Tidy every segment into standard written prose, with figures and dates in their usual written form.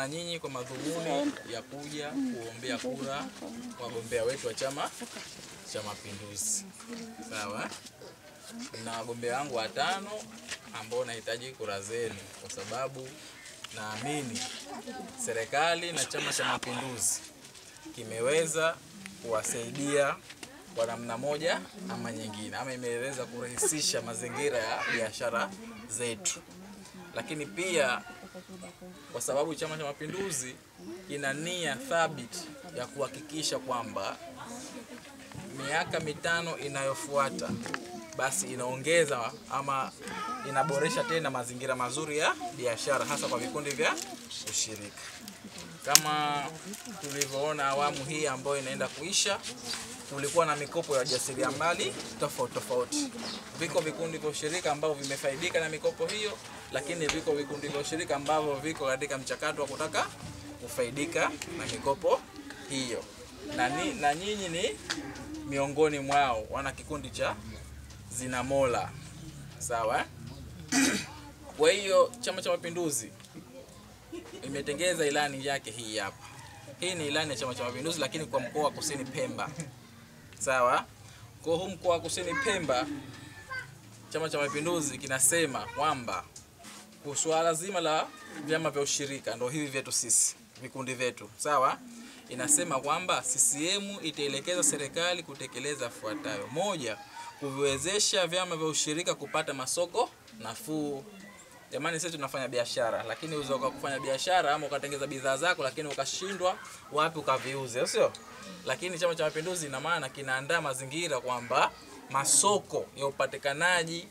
na nyinyi kwa madhumuni ya kuja kuombea kura wagombea wetu wa Chama cha Mapinduzi. Sawa? Na wagombea wangu watano ambao nahitaji kura zenu kwa sababu naamini serikali na Chama cha Mapinduzi kimeweza kuwasaidia kwa namna moja ama nyingine, ama imeweza kurahisisha mazingira ya biashara zetu. Lakini pia kwa sababu Chama cha Mapinduzi ina nia thabiti ya kuhakikisha kwamba miaka mitano inayofuata basi inaongeza ama inaboresha tena mazingira mazuri ya biashara hasa kwa vikundi vya ushirika. Kama tulivyoona awamu hii ambayo inaenda kuisha, kulikuwa na mikopo ya wajasiriamali tofauti. Viko vikundi vya ushirika ambavyo vimefaidika na mikopo hiyo, lakini viko vikundi vya ushirika ambavyo viko katika mchakato wa kutaka kufaidika na mikopo hiyo. Na nyinyi ni miongoni mwao, wana kikundi cha Zinamola. Sawa? Kwa hiyo Chama cha Mapinduzi imetengeza ilani yake hii hapa. Hii ni ilani ya Chama cha Mapinduzi lakini kwa mkoa wa Kusini Pemba. Sawa? Kwa huu mkoa wa Kusini Pemba Chama cha Mapinduzi kinasema kwamba swala zima la vyama vya ushirika ndio hivi vyetu sisi, vikundi vyetu. Sawa? Inasema kwamba CCM itaelekeza serikali kutekeleza yafuatayo. Moja, kuviwezesha vyama vya ushirika kupata masoko nafuu. Jamani, sisi tunafanya biashara, lakini unaweza kufanya biashara ama ukatengeza bidhaa zako lakini ukashindwa wapi ukaviuze, sio? Lakini Chama cha Mapinduzi ina maana kinaandaa mazingira kwamba masoko ya upatikanaji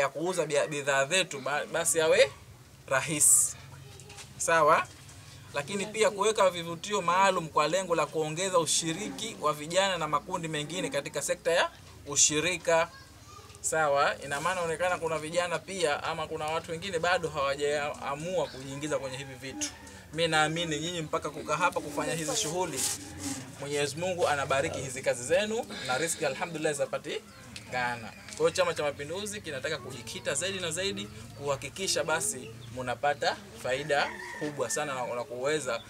ya kuuza bidhaa zetu basi yawe rahisi. Sawa? Lakini pia kuweka vivutio maalum kwa lengo la kuongeza ushiriki wa vijana na makundi mengine katika sekta ya ushirika. Sawa? Ina maana inaonekana kuna vijana pia ama kuna watu wengine bado hawajaamua kujiingiza kwenye hivi vitu. Mimi naamini nyinyi mpaka kukaa hapa kufanya hizi shughuli, Mwenyezi Mungu anabariki hizi kazi zenu na riziki alhamdulillah zapatikana. Kwa hiyo Chama cha Mapinduzi kinataka kujikita zaidi na zaidi kuhakikisha basi mnapata faida kubwa sana na kuweza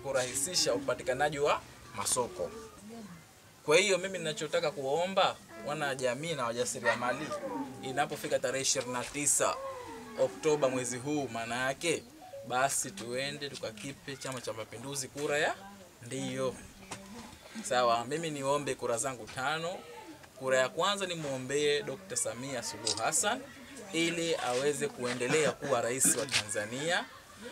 kurahisisha upatikanaji wa masoko. Kwa hiyo mimi ninachotaka kuomba wana jamii na wajasiriamali, inapofika tarehe 29 Oktoba mwezi huu, maana yake basi tuende tukakipe Chama cha Mapinduzi kura ya ndio. Sawa, mimi niombe kura zangu 5. Kura ya kwanza ni muombee Dr. Samia Suluhu Hassan ili aweze kuendelea kuwa rais wa Tanzania.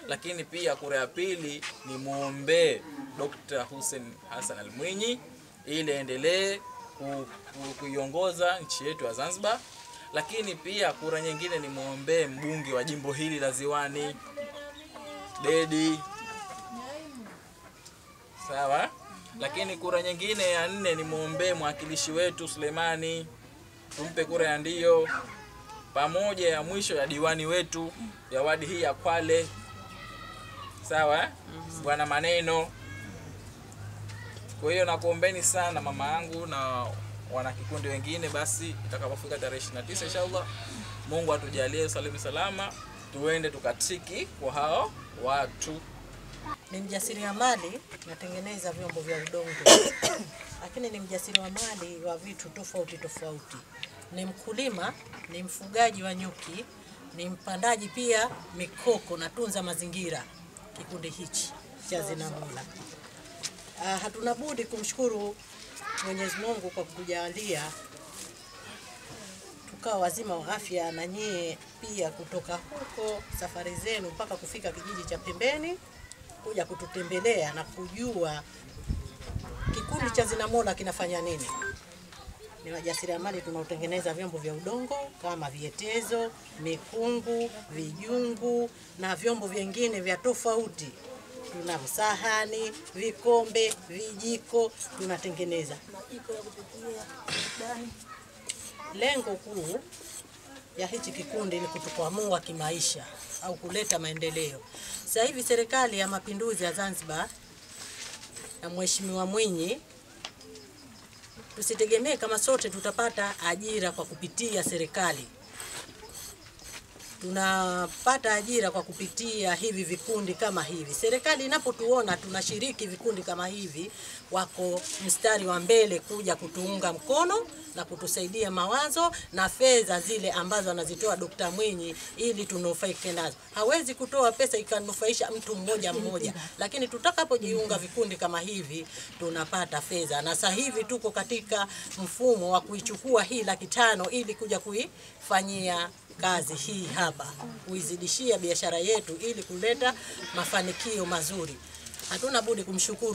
Lakini pia kura ya pili ni muombee Dr. Hussein Hassan Al-Mwinyi ili endelee kuiongoza nchi yetu ya Zanzibar. Lakini pia kura nyingine ni muombee mbunge wa jimbo hili la Ziwani Dedi. Sawa? Lakini kura nyingine ya 4 ni muombee mwakilishi wetu Sulemani, tumpe kura ya ndio, pamoja ya mwisho ya diwani wetu ya wadi hii ya Kwale. Sawa? Bwana Maneno. Kwa hiyo nakuombeni sana mama yangu na wana kikundi wengine, basi itakapofika tarehe 29 inshallah Mungu atujalie salama tuende tukatiki kwa hao watu. Ni mjasiriamali, natengeneza vyombo vya udongo. Lakini ni mjasiriamali wa vitu tofauti. Ni mkulima, ni mfugaji wa nyuki, ni mpandaji pia mikoko, na tunza mazingira kikundi hichi cha Zinamola. Hatuna budi kumshukuru Mwenyezi Mungu kwa kutujalia tukawa wazima wa afya, na nyie pia kutoka huko safari zenu mpaka kufika kijiji cha pembeni kuja kututembelea na kujua kikundi cha Zinamola kinafanya nini. Ni wajasiriamali tunaotengeneza vyombo vya udongo kama vietezo, mikungu, vijungu na vyombo vingine vya tofauti. Tuna sahani, vikombe, vijiko tunatengeneza. Lengo kuu ya hichi kikundi ni kutukwamua kimaisha au kuleta maendeleo. Sasa hivi serikali ya Mapinduzi ya Zanzibar na Mheshimiwa Mwinyi, tusitegemee kama sote tutapata ajira kwa kupitia serikali. tunapata ajira kwa kupitia hivi vikundi kama hivi. Serikali inapotuona tunashiriki vikundi kama hivi, wako mstari wa mbele kuja kutuunga mkono na kutusaidia mawazo na fedha zile ambazo anazitoa Dr. Mwinyi ili tunufaike nazo. Hawezi kutoa pesa ikanufaisha mtu mmoja mmoja, lakini tutakapojiunga vikundi kama hivi tunapata fedha. Na sasa hivi tuko katika mfumo wa kuichukua hii 500,000 ili kuja kuifanyia kazi hii hapa, kuizidishia biashara yetu ili kuleta mafanikio mazuri. Hatuna budi kumshukuru